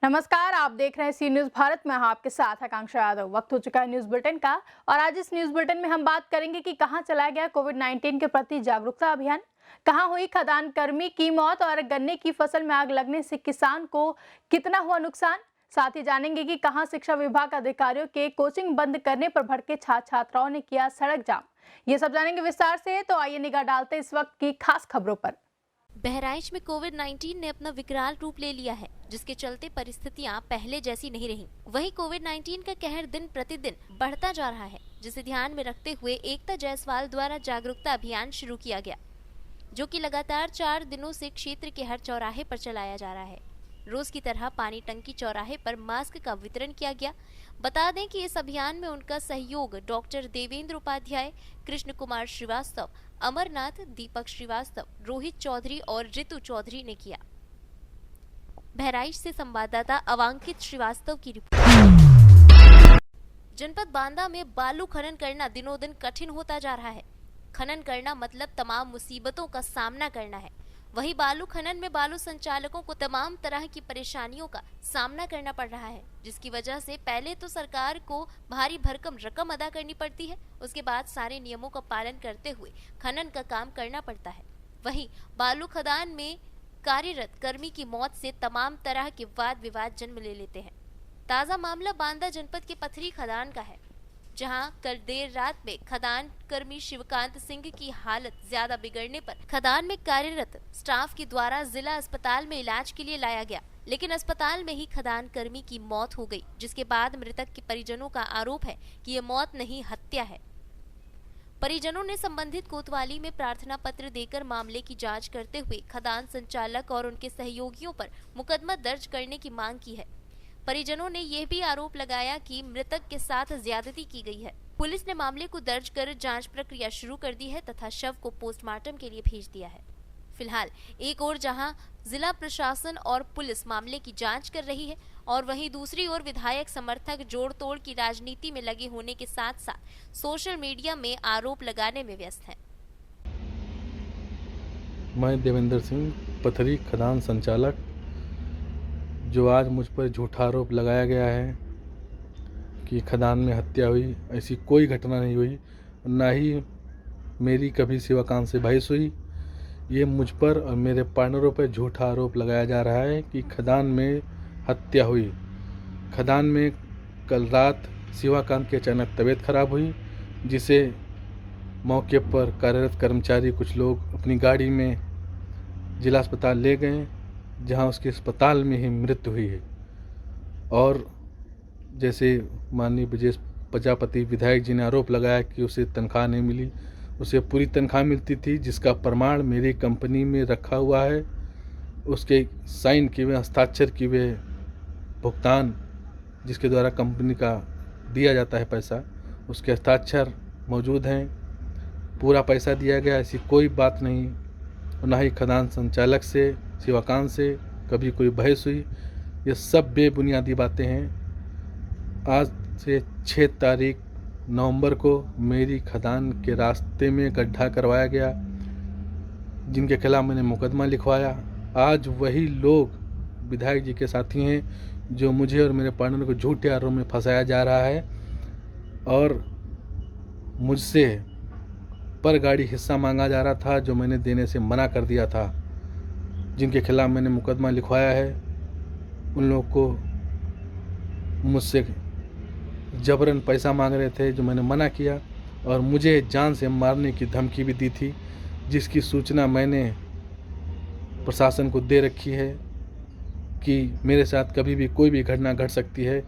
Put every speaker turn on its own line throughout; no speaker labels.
नमस्कार, आप देख रहे हैं सी न्यूज भारत में। आपके साथ आकांक्षा यादव। वक्त हो चुका है न्यूज बुलेटिन का और आज इस न्यूज बुलेटिन में हम बात करेंगे कि कहां चलाया गया कोविड-19 के प्रति जागरूकता अभियान, कहां हुई खदान कर्मी की मौत और गन्ने की फसल में आग लगने से किसान को कितना हुआ नुकसान। साथ ही जानेंगे कि कहां शिक्षा विभाग अधिकारियों के कोचिंग बंद करने पर भड़के छात्र छात्राओं ने किया सड़क जाम। ये सब जानेंगे विस्तार से, तो आइए निगाह डालते हैं इस वक्त की खास खबरों पर।
बहराइच में कोविड-19 ने अपना विकराल रूप ले लिया है, जिसके चलते परिस्थितियां पहले जैसी नहीं रही। वहीं कोविड-19 का कहर दिन प्रतिदिन बढ़ता जा रहा है, जिसे ध्यान में रखते हुए एकता जायसवाल द्वारा जागरूकता अभियान शुरू किया गया, जो कि लगातार 4 दिनों से क्षेत्र के हर चौराहे पर चलाया जा रहा है। रोज की तरह पानी टंकी चौराहे पर मास्क का वितरण किया गया। बता दें कि इस अभियान में उनका सहयोग डॉक्टर देवेंद्र उपाध्याय, कृष्ण कुमार श्रीवास्तव, अमरनाथ, दीपक श्रीवास्तव, रोहित चौधरी और ऋतु चौधरी ने किया। बहराइच से संवाददाता अवांकित श्रीवास्तव की रिपोर्ट। जनपद बांदा में बालू खनन करना दिनों दिन कठिन होता जा रहा है। खनन करना मतलब तमाम मुसीबतों का सामना करना है। वहीं बालू खनन में बालू संचालकों को तमाम तरह की परेशानियों का सामना करना पड़ रहा है, जिसकी वजह से पहले तो सरकार को भारी भरकम रकम अदा करनी पड़ती है, उसके बाद सारे नियमों का पालन करते हुए खनन का काम करना पड़ता है। वहीं बालू खदान में कार्यरत कर्मी की मौत से तमाम तरह के वाद विवाद जन्म ले लेते हैं। ताजा मामला बांदा जनपद के पथरी खदान का है, जहां कल देर रात में खदान कर्मी शिवकांत सिंह की हालत ज्यादा बिगड़ने पर खदान में कार्यरत स्टाफ के द्वारा जिला अस्पताल में इलाज के लिए लाया गया, लेकिन अस्पताल में ही खदान कर्मी की मौत हो गई, जिसके बाद मृतक के परिजनों का आरोप है कि ये मौत नहीं हत्या है। परिजनों ने संबंधित कोतवाली में प्रार्थना पत्र देकर मामले की जांच करते हुए खदान संचालक और उनके सहयोगियों पर मुकदमा दर्ज करने की मांग की है। परिजनों ने यह भी आरोप लगाया कि मृतक के साथ ज्यादती की गई है। पुलिस ने मामले को दर्ज कर जांच प्रक्रिया शुरू कर दी है तथा शव को पोस्टमार्टम के लिए भेज दिया है। फिलहाल एक ओर जहां जिला प्रशासन और पुलिस मामले की जांच कर रही है और वहीं दूसरी ओर विधायक समर्थक जोड़ तोड़ की राजनीति में लगे होने के साथ साथ सोशल मीडिया में आरोप लगाने में व्यस्त हैं।
मैं देवेंद्र सिंह, पथरी खदान संचालक, जो आज मुझ पर झूठा आरोप लगाया गया है कि खदान में हत्या हुई, ऐसी कोई घटना नहीं हुई, ना ही मेरी कभी शिवकांत से बहस हुई। ये मुझ पर और मेरे पार्टनरों पर झूठा आरोप लगाया जा रहा है कि खदान में हत्या हुई। खदान में कल रात शिवकांत की अचानक तबीयत खराब हुई, जिसे मौके पर कार्यरत कर्मचारी कुछ लोग अपनी गाड़ी में जिला अस्पताल ले गए, जहां उसके अस्पताल में ही मृत्यु हुई है। और जैसे माननीय ब्रजेश प्रजापति विधायक जी ने आरोप लगाया कि उसे तनख्वाह नहीं मिली, उसे पूरी तनख्वाह मिलती थी, जिसका प्रमाण मेरी कंपनी में रखा हुआ है। उसके साइन किए हुए, हस्ताक्षर किए हुए भुगतान जिसके द्वारा कंपनी का दिया जाता है पैसा, उसके हस्ताक्षर मौजूद हैं। पूरा पैसा दिया गया, ऐसी कोई बात नहीं। ना ही खदान संचालक से, शिवकांत से कभी कोई बहस हुई। ये सब बेबुनियादी बातें हैं। आज से 6 तारीख नवंबर को मेरी खदान के रास्ते में गड्ढा करवाया गया, जिनके खिलाफ मैंने मुकदमा लिखवाया। आज वही लोग विधायक जी के साथी हैं जो मुझे और मेरे पार्टनर को झूठे आरोप में फंसाया जा रहा है और मुझसे पर गाड़ी हिस्सा मांगा जा रहा था, जो मैंने देने से मना कर दिया था। जिनके खिलाफ मैंने मुकदमा लिखवाया है, उन लोगों को मुझसे जबरन पैसा मांग रहे थे, जो मैंने मना किया, और मुझे जान से मारने की धमकी भी दी थी, जिसकी सूचना मैंने प्रशासन को दे रखी है कि मेरे साथ कभी भी कोई भी घटना घट सकती है।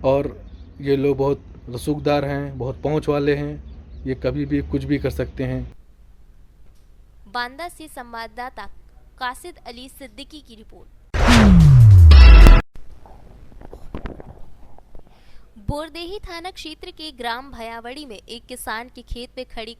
और ये लोग बहुत रसूखदार हैं, बहुत पहुंच वाले हैं, ये कभी भी कुछ भी कर सकते हैं।
बांदा से संवाददाता कासिद अली सिद्दीकी की रिपोर्ट। बोरदेही थाना क्षेत्र के ग्राम भयावड़ी में एक किसान के खेत में खड़ी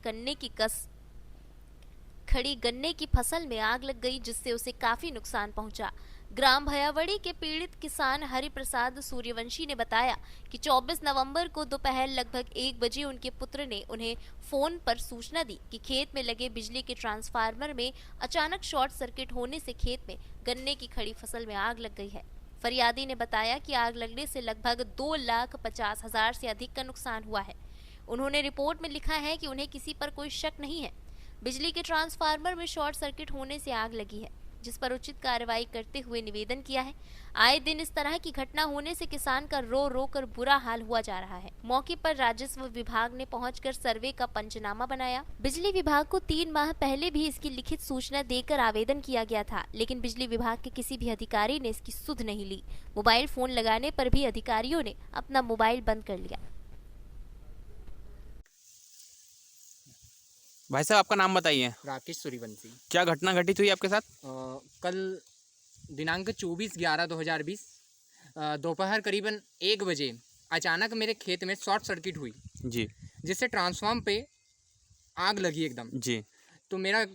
गन्ने की फसल में आग लग गई, जिससे उसे काफी नुकसान पहुंचा। ग्राम भयावड़ी के पीड़ित किसान हरिप्रसाद सूर्यवंशी ने बताया कि 24 नवंबर को दोपहर लगभग 1 बजे उनके पुत्र ने उन्हें फोन पर सूचना दी कि खेत में लगे बिजली के ट्रांसफार्मर में अचानक शॉर्ट सर्किट होने से खेत में गन्ने की खड़ी फसल में आग लग गई है। फरियादी ने बताया कि आग लगने से लगभग 2,50,000 से अधिक का नुकसान हुआ है। उन्होंने रिपोर्ट में लिखा है कि उन्हें किसी पर कोई शक नहीं है। बिजली के ट्रांसफार्मर में शॉर्ट सर्किट होने से आग लगी है, जिस पर उचित कार्रवाई करते हुए निवेदन किया है। आए दिन इस तरह की घटना होने से किसान का रो रो कर बुरा हाल हुआ जा रहा है। मौके पर राजस्व विभाग ने पहुंचकर सर्वे का पंचनामा बनाया। बिजली विभाग को 3 माह पहले भी इसकी लिखित सूचना देकर आवेदन किया गया था, लेकिन बिजली विभाग के किसी भी अधिकारी ने इसकी सुध नहीं ली। मोबाइल फोन लगाने पर भी अधिकारियों ने अपना मोबाइल बंद कर लिया।
भाई साहब, आपका नाम बताइए।
राकेश सूर्यवंशी।
क्या घटना घटित हुई आपके साथ?
कल दिनांक 24/11/2020 दोपहर करीबन 1 बजे अचानक मेरे खेत में शॉर्ट सर्किट हुई,
जी
जिससे ट्रांसफार्मर पे आग लगी एकदम।
जी
तो मेरा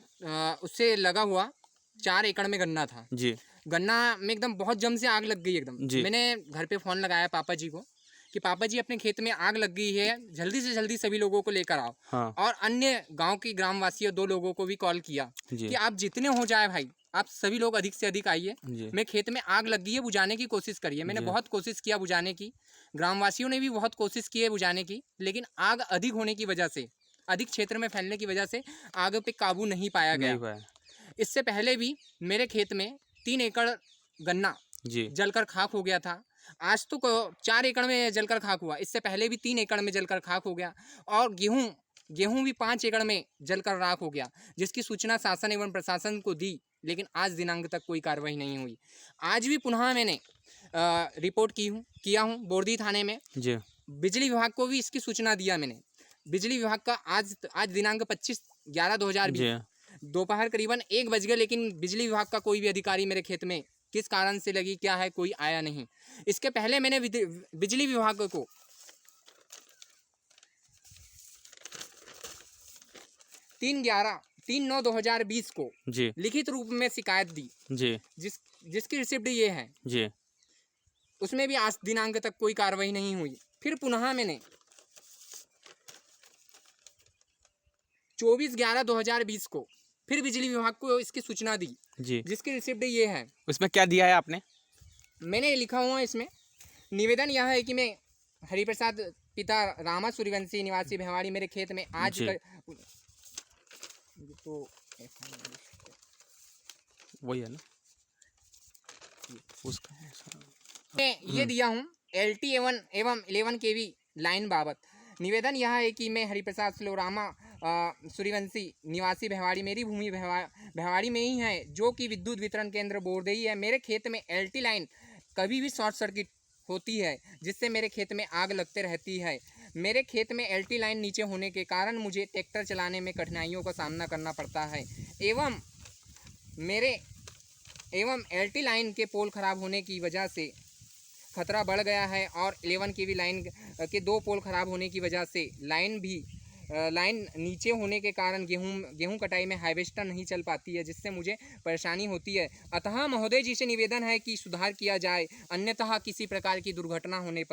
उससे लगा हुआ 4 एकड़ में गन्ना था।
जी
गन्ना में एकदम बहुत जम से आग लग गई एकदम।
जी।
मैंने घर पे फ़ोन लगाया पापा जी को कि पापा जी अपने खेत में आग लग गई है, जल्दी से जल्दी सभी लोगों को लेकर आओ।
हाँ
और अन्य गांव की ग्रामवासियों 2 लोगों को भी कॉल किया
जी
कि आप जितने हो जाए भाई, आप सभी लोग अधिक से अधिक आइए।
जी
मैं खेत में आग लग गई है, बुझाने की कोशिश करिए। मैंने
जी।
बहुत कोशिश किया बुझाने की, ग्रामवासियों ने भी बहुत कोशिश की है बुझाने की, लेकिन आग अधिक होने की वजह से, अधिक क्षेत्र में फैलने की वजह से आग पे काबू नहीं पाया
नहीं
गया।
पाया।
इससे पहले भी मेरे खेत में 3 एकड़ गन्ना
जी
जलकर खाक हो गया था। आज तो 4 एकड़ में जलकर खाक हुआ, इससे पहले भी 3 एकड़ में जलकर खाक हो गया। और गेहूं भी 5 एकड़ में जलकर राख हो गया, जिसकी सूचना शासन एवं प्रशासन को दी, लेकिन आज दिनांक तक कोई कार्रवाई नहीं हुई। आज भी पुनः मैंने रिपोर्ट किया हूँ बोरदी थाने में।
जी
बिजली विभाग को भी इसकी सूचना दिया मैंने। बिजली विभाग का आज दिनांक 25/11/2020
जी
दोपहर करीबन 1 बज गए, लेकिन बिजली विभाग का कोई भी अधिकारी मेरे खेत में किस कारण से लगी क्या है, कोई आया नहीं। इसके पहले मैंने बिजली विभाग को 3/9/2020 को
जी
लिखित रूप में शिकायत दी,
जी
जिसकी रिसिप्ट ये है।
जी
उसमें भी आज दिनांक तक कोई कार्रवाई नहीं हुई। फिर पुनः मैंने 24/11/2020 को फिर बिजली विभाग को इसकी सूचना दी,
जी।
जिसकी रिसिप्ट ये है।
उसमें क्या दिया है आपने?
मैंने लिखा हुआ इसमें निवेदन यह है कि मैं हरिप्रसाद पिता रामा सूर्यवंशी निवासी भिवाड़ी मेरे खेत में आज
जी।
तो
वही है ना उसका?
मैं ये दिया हूँ LT एवं 11 kV लाइन बाबत। निवेदन यह है कि मैं हरिप्रसाद रामा सूर्यवंशी निवासी भिवाड़ी, मेरी भूमि भिवाड़ी में ही है, जो कि विद्युत वितरण केंद्र बोरदई है। मेरे खेत में LT लाइन कभी भी शॉर्ट सर्किट होती है, जिससे मेरे खेत में आग लगते रहती है। मेरे खेत में LT लाइन नीचे होने के कारण मुझे ट्रैक्टर चलाने में कठिनाइयों का सामना करना पड़ता है, एवं LT लाइन के पोल खराब होने की वजह से खतरा बढ़ गया है। और 11 kV लाइन के 2 पोल खराब होने की वजह से लाइन नीचे होने के कारण गेहूं कटाई में हार्वेस्टर नहीं चल पाती है, जिससे मुझे परेशानी होती है। अतः महोदय जी से निवेदन है कि सुधार किया जाए, अन्यतः किसी प्रकार की दुर्घटना होने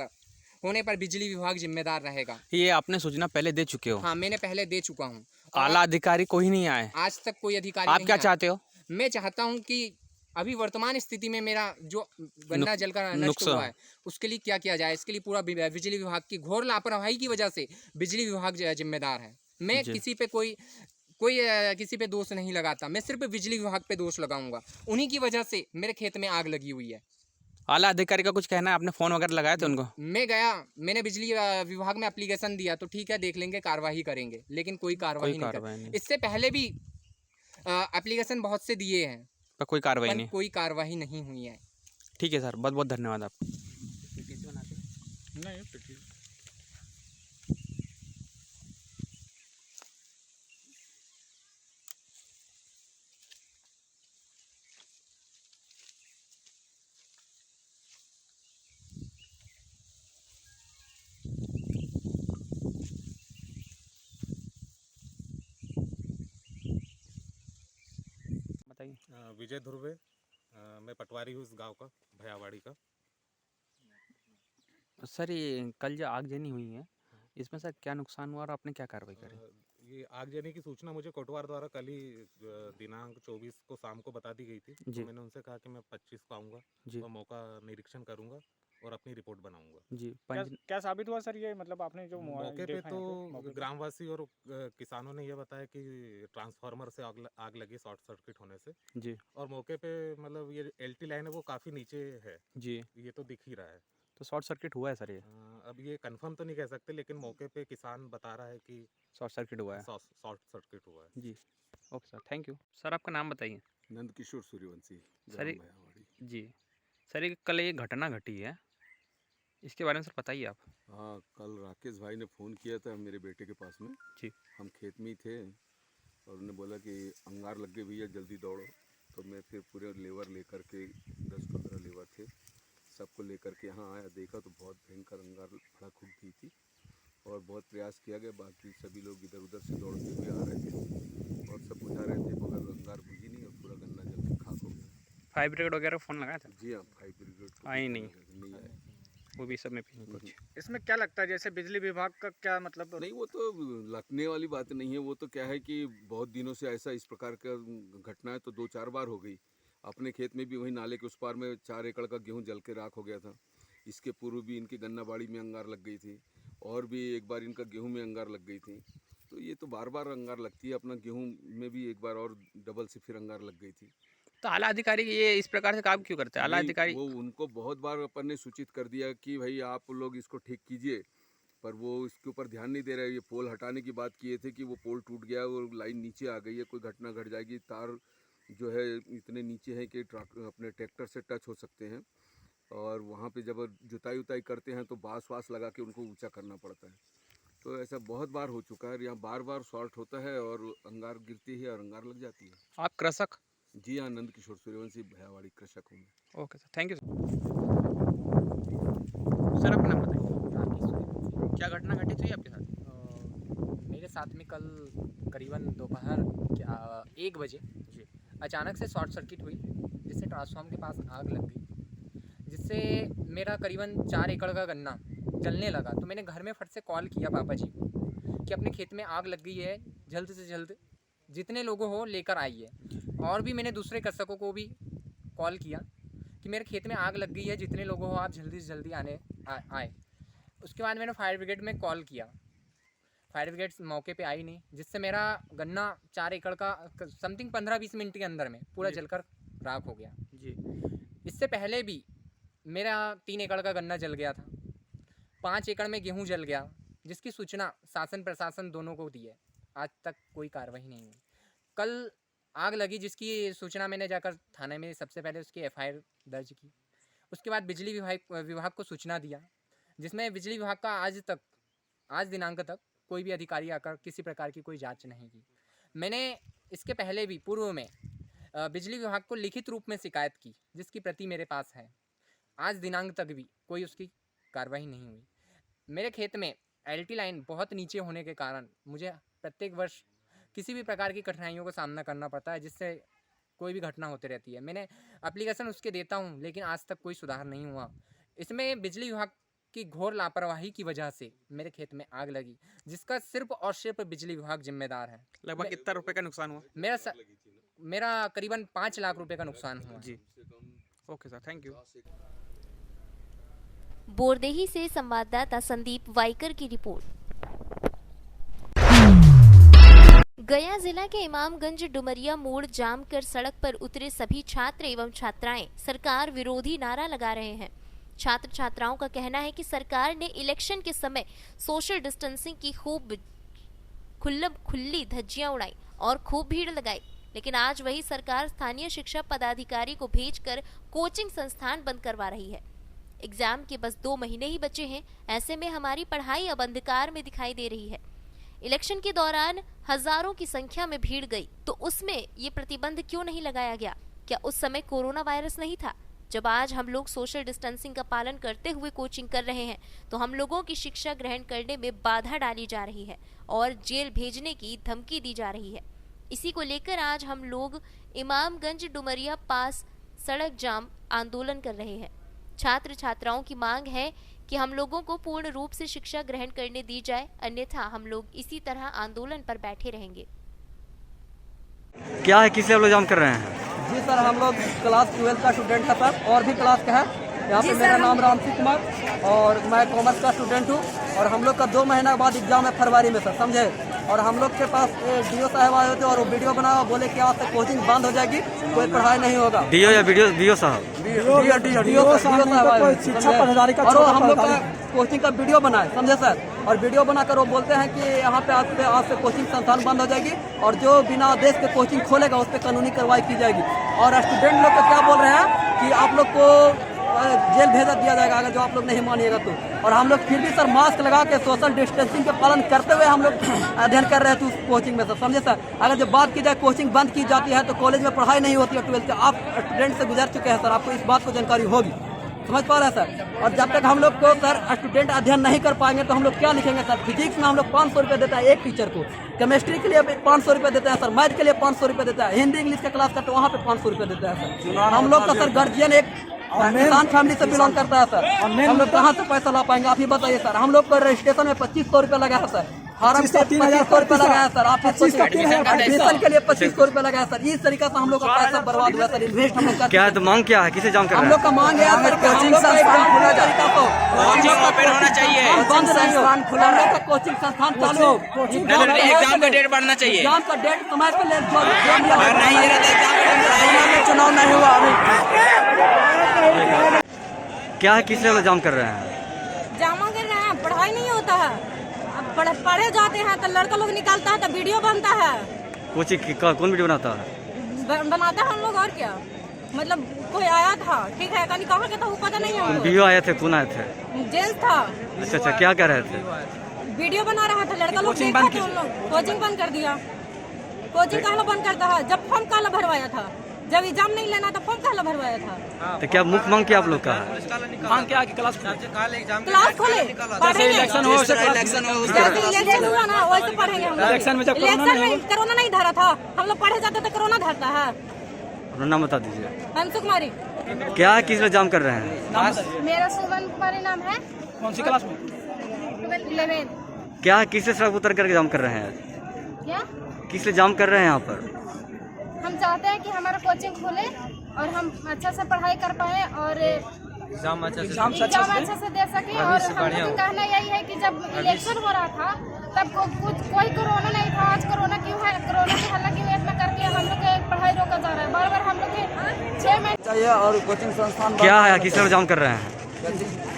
पर बिजली विभाग जिम्मेदार रहेगा।
ये आपने सूचना पहले दे चुके हो?
हाँ, मैंने पहले दे चुका हूँ।
आला अधिकारी कोई नहीं आए?
आज तक कोई अधिकारी
आप
नहीं
क्या
आया।
चाहते हो?
मैं चाहता हूँ कि अभी वर्तमान स्थिति में मेरा जो गन्ना जलकर नष्ट हुआ है, उसके लिए क्या किया जाए। इसके लिए पूरा बिजली विभाग की घोर लापरवाही की वजह से बिजली विभाग जिम्मेदार है। मैं किसी पे किसी पे दोष नहीं लगाता, मैं सिर्फ बिजली विभाग पे दोष लगाऊंगा। उन्हीं की वजह से मेरे खेत में आग लगी हुई है।
आला अधिकारी का कुछ कहना है? आपने फोन वगैरह लगाए थे उनको?
मैंने बिजली विभाग में एप्लीकेशन दिया, तो ठीक है देख लेंगे, कार्रवाई करेंगे, लेकिन कोई कार्रवाई नहीं। इससे पहले भी एप्लीकेशन बहुत से दिए हैं,
पर कोई कार्रवाई नहीं?
कोई कार्रवाई नहीं हुई है।
ठीक है सर, बहुत बहुत धन्यवाद आपको। बताइए।
विजय ध्रुवे, मैं पटवारी हूँ इस गांव का, भयावाड़ी का।
सर ये कल जो आगजनी हुई है, इसमें सर क्या नुकसान हुआ और आपने क्या कार्रवाई करी?
ये आगजनी की सूचना मुझे कोटवार द्वारा कल ही दिनांक 24 को शाम को बता दी गई थी।
जी।
तो मैंने उनसे कहा कि मैं 25 को आऊँगा
जी
और मौका निरीक्षण करूँगा और अपनी रिपोर्ट बनाऊँगा।
जी
क्या
पंच
क्या साबित हुआ सर, ये मतलब आपने जो
मौके पे
देखा
तो
यहाँ पे, मौके पे?
ग्रामवासी और किसानों ने यह बताया कि ट्रांसफार्मर से आग लगी शॉर्ट सर्किट होने से।
जी
और मौके पे मतलब ये एलटी लाइन है वो काफ़ी नीचे है,
जी
ये तो दिख ही रहा है।
तो शॉर्ट सर्किट हुआ है सर, ये
अब ये कंफर्म तो नहीं कह सकते, लेकिन मौके पे किसान बता रहा है कि
शॉर्ट सर्किट हुआ है।
शॉर्ट सर्किट हुआ है।
जी okay sir, thank you sir. आपका नाम बताइए।
नंद किशोर सूर्यवंशी,
सर
ग्राम
ये-
भयावाड़ी।
जी सर, ये कल एक घटना घटी है, इसके बारे में सर बताइए आप।
हाँ, कल राकेश भाई ने फ़ोन किया था मेरे बेटे के पास में।
जी
हम खेत में ही थे और उन्होंने बोला कि अंगार लग गए भैया, जल्दी दौड़ो। तो मैं फिर पूरे लेबर लेकर के 10-15 लेबर थे, सबको लेकर के यहाँ आया, देखा तो बहुत भयंकर अंगार भड़क उठ गई थी और बहुत प्रयास किया गया। बाकी सभी लोग इधर उधर से दौड़ते हुए आ रहे थे और सब बुझा रहे थे, मगर अंगार बुझी नहीं और पूरा गन्ना जल के खाक हो गया।
फायर ब्रिगेड वगैरह फ़ोन लगाया था?
जी हाँ, फायर ब्रिगेड को
आई नहीं।
नहीं आए।
वो भी सब में भी नहीं कुछ।
इसमें क्या लगता है, जैसे बिजली विभाग का क्या मतलब?
नहीं, वो तो लगने वाली बात नहीं है। वो तो क्या है कि बहुत दिनों से ऐसा इस प्रकार का घटनाएं तो 2-4 बार हो गई। अपने खेत में भी वही नाले के उस पार में 4 एकड़ का गेहूं जल के राख हो गया था। इसके पूर्व भी इनकी गन्ना बाड़ी में अंगार लग गई थी और भी एक बार इनका गेहूं में अंगार लग गई थी। तो ये तो बार बार अंगार लगती है। अपना गेहूं में भी एक बार और डबल से फिर अंगार लग गई थी।
तो आला अधिकारी ये इस प्रकार से काम क्यों करते हैं? आला
नहीं,
अधिकारी
वो उनको बहुत बार अपन ने सूचित कर दिया कि भाई आप लोग इसको ठीक कीजिए, पर वो इसके ऊपर ध्यान नहीं दे रहे। ये पोल हटाने की बात किए थे कि वो पोल टूट गया और लाइन नीचे आ गई है, कोई घटना घट जाएगी, तार जो है इतने नीचे है कि अपने ट्रैक्टर से टच हो सकते हैं। और वहाँ पे जब जुताई उताई करते हैं तो बाँस वास लगा के उनको ऊंचा करना पड़ता है। तो ऐसा बहुत बार हो चुका है। यहाँ बार बार शॉर्ट होता है और अंगार गिरती है और अंगार लग जाती है।
आप कृषक?
जी हाँ, नंद किशोर सूर्यवंशी, भयावाड़ी कृषक हूँ मैं।
Okay sir, thank you sir. आपका नाम बताइए। क्या घटना घटी थी आपके साथ?
मेरे साथ में कल करीबन दोपहर 1 बजे
जी
अचानक से शॉर्ट सर्किट हुई, जिससे ट्रांसफार्मर के पास आग लग गई, जिससे मेरा करीबन 4 एकड़ का गन्ना जलने लगा। तो मैंने घर में फट से कॉल किया पापा जी को कि अपने खेत में आग लग गई है, जल्द से जल्द जितने लोगों हो लेकर आइए। और भी मैंने दूसरे कृषकों को भी कॉल किया कि मेरे खेत में आग लग गई है, जितने लोगों हो आप जल्दी से जल्दी आए। उसके बाद मैंने फायर ब्रिगेड में कॉल किया। फायर ब्रिगेड मौके पे आई नहीं, जिससे मेरा गन्ना 4 एकड़ का समथिंग 15-20 मिनट के अंदर में पूरा जलकर राख हो गया।
जी
इससे पहले भी मेरा 3 एकड़ का गन्ना जल गया था, 5 एकड़ में गेहूं जल गया, जिसकी सूचना शासन प्रशासन दोनों को दी है। आज तक कोई कार्रवाई नहीं हुई। कल आग लगी, जिसकी सूचना मैंने जाकर थाने में सबसे पहले उसकी FIR दर्ज की। उसके बाद बिजली विभाग को सूचना दिया, जिसमें बिजली विभाग का आज दिनांक तक कोई भी अधिकारी आकर किसी प्रकार की कोई जांच नहीं की। मैंने इसके पहले भी पूर्व में बिजली विभाग को लिखित रूप में शिकायत की, जिसकी प्रति मेरे पास है। आज दिनांक तक भी कोई उसकी कार्रवाई नहीं हुई। मेरे खेत में LT लाइन बहुत नीचे होने के कारण मुझे प्रत्येक वर्ष किसी भी प्रकार की कठिनाइयों का सामना करना पड़ता है, जिससे कोई भी घटना होती रहती है। मैंने एप्लीकेशन उसके देता हूँ, लेकिन आज तक कोई सुधार नहीं हुआ। इसमें बिजली विभाग की घोर लापरवाही की वजह से मेरे खेत में आग लगी, जिसका सिर्फ और सिर्फ बिजली विभाग जिम्मेदार है।
लगभग कितना रुपए का नुकसान हुआ?
मेरा करीबन 5 लाख रुपए का नुकसान हुआ।
जी okay sir, thank you.
Bordehi से संवाददाता संदीप वाइकर की रिपोर्ट। गया जिला के इमामगंज डुमरिया मोड़ जाम कर सड़क पर उतरे सभी छात्र एवं छात्राएं सरकार विरोधी नारा लगा रहे हैं। छात्र छात्राओं का कहना है कि सरकार ने इलेक्शन के समय सोशल डिस्टेंसिंग की खूब खुली धज्जियां उड़ाई और खूब भीड़ लगाई, लेकिन आज वही सरकार स्थानीय शिक्षा पदाधिकारी को भेजकर कोचिंग संस्थान बंद करवा रही है। एग्जाम के बस 2 महीने ही बचे हैं, ऐसे में हमारी पढ़ाई अब अंधकार में दिखाई दे रही है। इलेक्शन के दौरान हजारों की संख्या में भीड़ गई, तो उसमें ये प्रतिबंध क्यों नहीं लगाया गया? क्या उस समय कोरोना वायरस नहीं था? जब आज हम लोग सोशल डिस्टेंसिंग का पालन करते हुए कोचिंग कर रहे हैं, तो हम लोगों की शिक्षा ग्रहण करने में बाधा डाली जा रही है और जेल भेजने की धमकी दी जा रही है। इसी को लेकर आज हम लोग इमामगंज डुमरिया पास सड़क जाम आंदोलन कर रहे हैं। छात्र छात्राओं की मांग है कि हम लोगों को पूर्ण रूप से शिक्षा ग्रहण करने दी जाए, अन्यथा हम लोग इसी तरह आंदोलन पर बैठे रहेंगे।
क्या है, किस लिए आप लोग जाम कर रहे हैं?
जी सर, हम लोग क्लास 12 का स्टूडेंट है सर, और भी क्लास का है। यहाँ पे मेरा नाम रामसी कुमार और मैं कॉमर्स का स्टूडेंट हूँ, और हम लोग का 2 महीना बाद एग्जाम है फरवरी में सर, समझे। और हम लोग के पास डीओ साहब आए थे और वो वीडियो बनाया, बोले कि आज तक कोचिंग बंद हो जाएगी, कोई पढ़ाई नहीं होगा।
डीओ या डीओ साहब?
डीओ साहब आए और वो हम लोग का कोचिंग का वीडियो बनाए, समझे सर। और वीडियो बनाकर वो बोलते हैं कि यहाँ पे आज से कोचिंग संस्थान बंद हो जाएगी, और जो बिना आदेश के कोचिंग खोलेगा उस पर कानूनी कार्रवाई की जाएगी। और स्टूडेंट लोग को क्या बोल रहे हैं कि आप लोग को जेल भेजा दिया जाएगा अगर जो आप लोग नहीं मानिएगा तो। और हम लोग फिर भी सर मास्क लगा के सोशल डिस्टेंसिंग के पालन करते हुए हम लोग अध्ययन कर रहे थे उस कोचिंग में सर, समझे सर। अगर जब बात की जाए कोचिंग बंद की जाती है तो कॉलेज में पढ़ाई नहीं होती है 12th। आप स्टूडेंट से गुजर चुके हैं सर, आपको इस बात को जानकारी होगी, समझ पा रहे हैं सर। और जब तक हम लोग को सर स्टूडेंट अध्ययन नहीं कर पाएंगे तो हम लोग क्या लिखेंगे सर। फिजिक्स में हम लोग 500 रुपये देता है एक टीचर को, केमिस्ट्री के लिए 500 रुपये देते हैं सर, मैथ के लिए 500 रुपये देता है, हिंदी इंग्लिश का क्लास का तो वहाँ पे 500 रुपये देता है सर। हम लोग का सर गार्जियन एक किसान फैमिली से बिलोंग करता है सर, हम लोग कहाँ से पैसा ला पाएंगे आप ही बताइए सर। हम लोग को रजिस्ट्रेशन में 2500 रुपये लगा है सर, फार्म से 2500 रुपये लगा है सर, आप एडमिशन के लिए 2500 रुपये लगा है सर। इस तरीके से हम लोग का पैसा बर्बाद हुआ सर, इन्वेस्ट हम लोग
क्या है तो मांग क्या है, किसे जाम कर रहे हैं?
हम लोग का मांग है सर कोचिंग संस्थान खुला तरीका तो
ओपन होना चाहिए,
बंद संस्थान खुला, हम लोग का कोचिंग संस्थान चालू,
एग्जाम का डेट बढ़ना चाहिए,
एग्जाम का डेट समय पे ले
चुनाव नहीं हुआ अभी।
क्या है, किस लिए जाम कर रहे हैं?
जामा कर रहे हैं, पढ़ाई नहीं होता है। अब पढ़े जाते हैं तो लड़का लोग निकालता है तो वीडियो बनता है।
कोचिंग कौन वीडियो बनाता है?
बनाता है हम लोग, और क्या। मतलब कोई आया था, ठीक है, कहीं कहाँ के था वो पता नहीं है।
वीडियो आए थे, कौन आए थे?
जेंट्स था।
अच्छा, क्या कह रहे थे?
वीडियो बना रहा था लड़का लोग, देखा तो हम लोग कोचिंग बंद कर दिया। कोचिंग कहला बंद करता है, जब फॉर्म कहला भरवाया था, जब एग्जाम नहीं लेना तो फॉर्म कहला भरवाया था।
तो क्या मुख्य मांग क्या आप लोग का?
मांग क्या कि क्लास
खोले, इलेक्शन हुआ ना वैसे पढ़ेंगे हम। इलेक्शन में कोरोना नहीं धरा था, हम लोग पढ़े जाते तो कोरोना धरता है।
अपना नाम बता दीजिए।
अंशु कुमारी।
क्या है, किस लिए जाम कर रहे हैं?
मेरा सुमन कुमारी नाम है।
कौन सी क्लास में?
11।
क्या है, किस लिए सड़क उतर करके जाम कर रहे हैं?
क्या
किस लिए जाम कर रहे हैं यहाँ पर?
हम चाहते हैं कि हमारा कोचिंग खुले और हम अच्छा से पढ़ाई कर पाए और
एग्जाम अच्छा से
दे सके। और हम लोग का कहना यही है कि जब इलेक्शन हो रहा था तब कोई कोरोना नहीं था, आज कोरोना क्यों है, कोरोना की हल्ला की वेट में करके हम लोग की पढ़ाई रोका जा रहा है। बार बार हम लोग के 6 महीने
चाहिए। और कोचिंग संस्थान
क्या है, किस लिए जाम कर रहे हैं?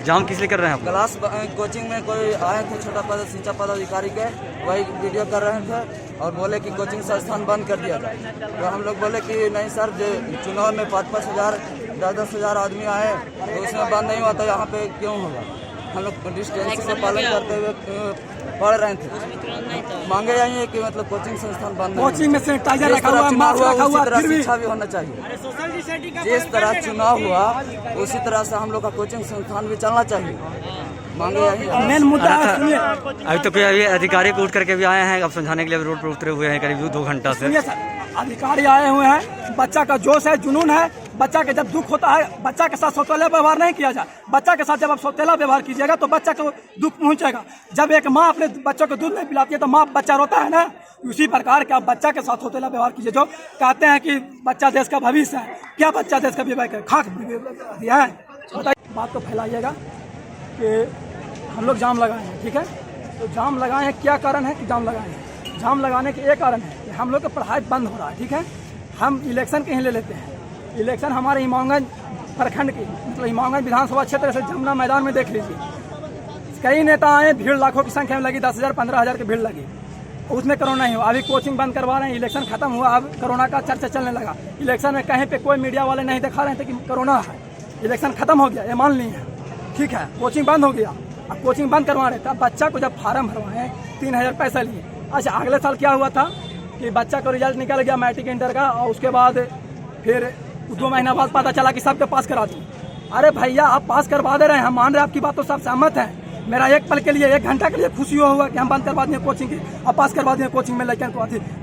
जाम किस लिए कर रहे हैं?
क्लास कोचिंग में कोई आए थे छोटा पद शिक्षा पदाधिकारी के, वही वीडियो कर रहे थे और बोले कि कोचिंग संस्थान बंद कर दिया जाए। तो हम लोग बोले कि नहीं सर, जो चुनाव में 5-5 हज़ार 10-10 हज़ार आदमी आए तो उसमें बंद नहीं हुआ तो यहाँ पे क्यों होगा। हम लोग डिस्टेंस का पालन करते हुए पढ़ रहे थे। मांगे यही है कि मतलब कोचिंग संस्थान बंद, कोचिंग में सैनिटाइजर रखा हुआ, मास्क रखा हुआ, फिर भी शिक्षा भी होना चाहिए। जिस तरह चुनाव हुआ उसी तरह से हम लोग का कोचिंग संस्थान भी चलना चाहिए। मांगे यही मेन मुद्दा है।
अभी तो कोई अभी अधिकारी को उठ करके भी आए हैं, अब समझाने के लिए रोड पर उतरे हुए हैं करीब 2 घंटा से।
अधिकारी आए हुए हैं, बच्चा का जोश है, जुनून है। बच्चा के जब दुख होता है, बच्चा के साथ सौतेला व्यवहार नहीं किया जाए। बच्चा के साथ जब आप सौतेला व्यवहार कीजिएगा तो बच्चा को दुख पहुंचेगा। जब एक माँ अपने बच्चों को दूध नहीं पिलाती है तो माँ बच्चा रोता है ना, उसी प्रकार के आप बच्चा के साथ सौतेला व्यवहार कीजिए। जो कहते हैं कि बच्चा देश का भविष्य है, क्या बच्चा देश का विवेक है? खाक दिया है। बताइए, बात को फैलाइएगा कि हम लोग जाम लगाए हैं, ठीक है। तो जाम लगाए हैं, क्या कारण है कि जाम लगाए हैं? जाम लगाने के एक कारण है कि हम लोग का पढ़ाई बंद हो रहा है, ठीक है। हम इलेक्शन कहीं ले लेते हैं। इलेक्शन हमारे इमामगंज प्रखंड की, मतलब इमामगंज विधानसभा क्षेत्र से जमुना मैदान में देख लीजिए, कई नेता आए, भीड़ लाखों की संख्या में लगी, 10,000 15,000 की भीड़ लगी, उसमें कोरोना ही हुआ। अभी कोचिंग बंद करवा रहे हैं, इलेक्शन खत्म हुआ, अब कोरोना का चर्चा चलने लगा। इलेक्शन में कहीं पे कोई मीडिया वाले नहीं दिखा रहे थे कि कोरोना है। इलेक्शन खत्म हो गया, ये मान ली है, ठीक है। कोचिंग बंद हो गया, अब कोचिंग बंद करवा रहे थे। अब बच्चा को जब फार्म भरवाए 3,000 पैसा लिए। अच्छा, अगले साल क्या हुआ था कि बच्चा को रिजल्ट निकल गया मैट्रिक इंटर का, और उसके बाद फिर 2 महीना बाद पता चला कि सबके पास करा दी। अरे भैया, आप पास करवा दे रहे हैं, हम मान रहे हैं, आपकी बात तो सब सहमत हैं। मेरा एक पल के लिए, 1 घंटा के लिए खुशी हुआ कि हम बंद करवा दिए कोचिंग की और पास करवा दिए कोचिंग में। लेकिन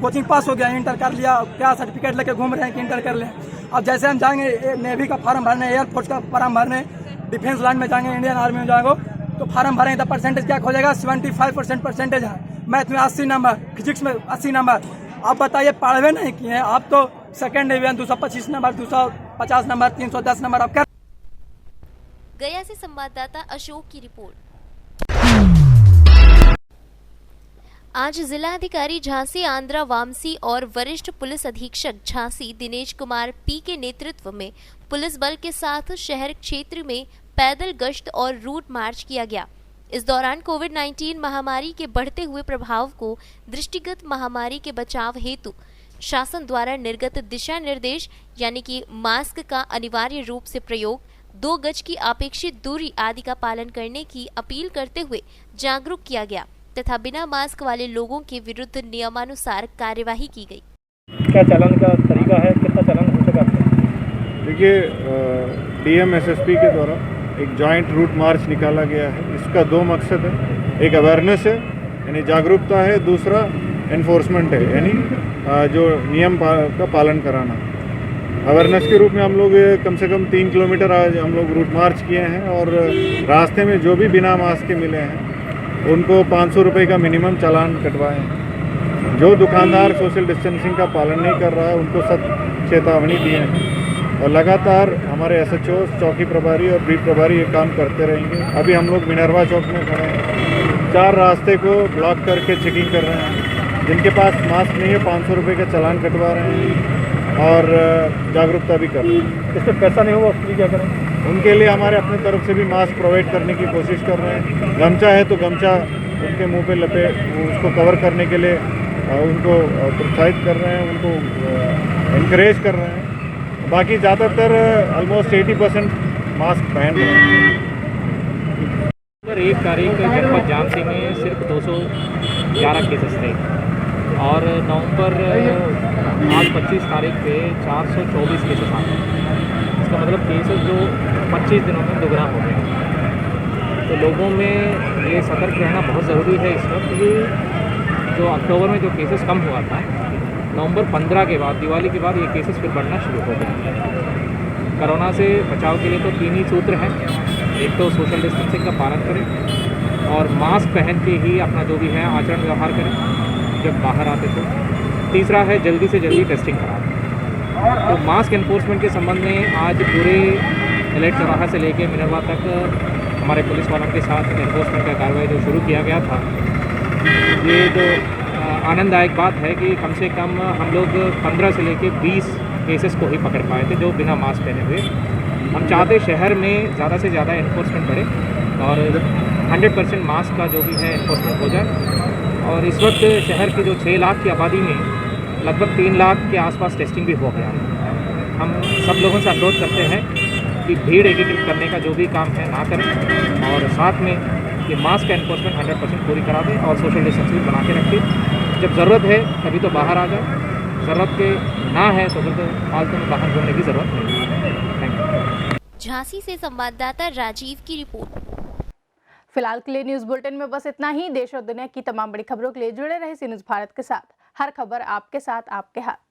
कोचिंग पास हो गया, इंटर कर लिया, क्या सर्टिफिकेट लेके घूम रहे हैं कि इंटर कर लें। अब जैसे हम जाएंगे नेवी का फॉर्म भरने, एयरफोर्स का फॉर्म भरने, डिफेंस लाइन में जाएंगे, इंडियन आर्मी में जाएंगे, तो फार्म भरेंगे तो परसेंटेज क्या खोजेगा? 75% परसेंटेज है, मैथ में 80 नंबर, फिजिक्स में 80 नंबर। आप बताइए, पढ़वे नहीं किए हैं आप तो second division 225 number, 250 number, 310 number. आप क्या
गया से संवाददाता अशोक की रिपोर्ट। आज जिला अधिकारी झांसी आंध्रा वामसी और वरिष्ठ पुलिस अधीक्षक झांसी दिनेश कुमार पी के नेतृत्व में पुलिस बल के साथ शहर क्षेत्र में पैदल गश्त और रूट मार्च किया गया। इस दौरान कोविड-19 महामारी के बढ़ते हुए प्रभाव को दृष्टिगत महामारी के बचाव हेतु शासन द्वारा निर्गत दिशा निर्देश यानी कि मास्क का अनिवार्य रूप से प्रयोग, 2 गज की अपेक्षित दूरी आदि का पालन करने की अपील करते हुए जागरूक किया गया तथा बिना मास्क वाले लोगों के विरुद्ध नियमानुसार कार्यवाही की गई।
क्या चालान का तरीका है, कितना चालान हो सका?
देखिए, डीएम एसएसपी के द्वारा एक जॉइंट रूट मार्च निकाला गया है। इसका 2 मकसद है, एक अवेयरनेस है यानी जागरूकता है, दूसरा एनफोर्समेंट है यानी जो नियम का पालन कराना। अवेयरनेस के रूप में हम लोग कम से कम 3 किलोमीटर आज हम लोग रूट मार्च किए हैं और रास्ते में जो भी बिना मास्क के मिले हैं उनको 500 रुपये का मिनिमम चालान कटवाए हैं। जो दुकानदार सोशल डिस्टेंसिंग का पालन नहीं कर रहा है उनको सख्त चेतावनी दी है और लगातार हमारे एसएचओ, चौकी प्रभारी और बीट प्रभारी ये काम करते रहेंगे। अभी हम लोग मिनरवा चौक में खड़े हैं, 4 रास्ते को ब्लॉक करके चेकिंग कर रहे हैं। जिनके पास मास्क नहीं है 500 रुपये का चालान कटवा रहे हैं और जागरूकता भी कर रहे हैं।
इसमें पैसा नहीं होगा उसके लिए क्या करें?
उनके लिए हमारे अपने तरफ से भी मास्क प्रोवाइड करने की कोशिश कर रहे हैं। गमछा है तो गमछा उनके मुंह पे लपे उसको कवर करने के लिए उनको प्रोत्साहित कर रहे हैं, उनको इनकरेज कर रहे हैं। बाकी ज़्यादातर ऑलमोस्ट 80% मास्क पहन रहे हैं।
1 तारीख जनपद झांसी में सिर्फ 211 केसेस थे और नवंबर आज 25 तारीख पे 424 केसेस आ गए। इसका मतलब केसेस जो 25 दिनों में दोगुना हो गया। तो लोगों में ये सतर्क रहना बहुत ज़रूरी है इस वक्त। ये जो अक्टूबर में जो केसेस कम हुआ था, नवंबर 15 के बाद, दिवाली के बाद ये केसेस फिर बढ़ना शुरू हो गए। कोरोना से बचाव के लिए तो 3 ही सूत्र हैं। एक तो सोशल डिस्टेंसिंग का पालन करें और मास्क पहन के ही अपना जो भी है आचरण व्यवहार करें जब बाहर आते तो। तीसरा है जल्दी से जल्दी टेस्टिंग कराएं। तो मास्क एनफोर्समेंट के संबंध में आज पूरे एलाइट चौराहा से लेके मिनरवा तक हमारे पुलिस वालों के साथ एनफोर्समेंट का कार्रवाई जो शुरू किया गया था, ये जो आनंददायक बात है कि कम से कम हम लोग 15 से लेके 20 केसेस को ही पकड़ पाए थे जो बिना मास्क पहने हुए। हम चाहते शहर में ज़्यादा से ज़्यादा एनफोर्समेंट बढ़े और 100% मास्क का जो भी है एनफोर्समेंट हो जाए। और इस वक्त शहर की जो 6 लाख की आबादी में लगभग 3 लाख के आसपास टेस्टिंग भी हो गया है। हम सब लोगों से अनुरोध करते हैं कि भीड़ एकीकृत करने का जो भी काम है ना करें और साथ में ये मास्क का एनफोर्समेंट 100% पूरी करा दें और सोशल डिस्टेंसिंग बना के रखें। जब ज़रूरत है तभी तो बाहर आ जाए, ज़रूरत के ना है तो फिर तो फालतू में बाहर घूमने की ज़रूरत नहीं है। Thank you.
झांसी से संवाददाता राजीव की रिपोर्ट।
फिलहाल के लिए न्यूज़ बुलेटिन में बस इतना ही। देश और दुनिया की तमाम बड़ी खबरों के लिए जुड़े रहे सी न्यूज़ भारत के साथ। हर खबर आपके साथ, आपके हाथ।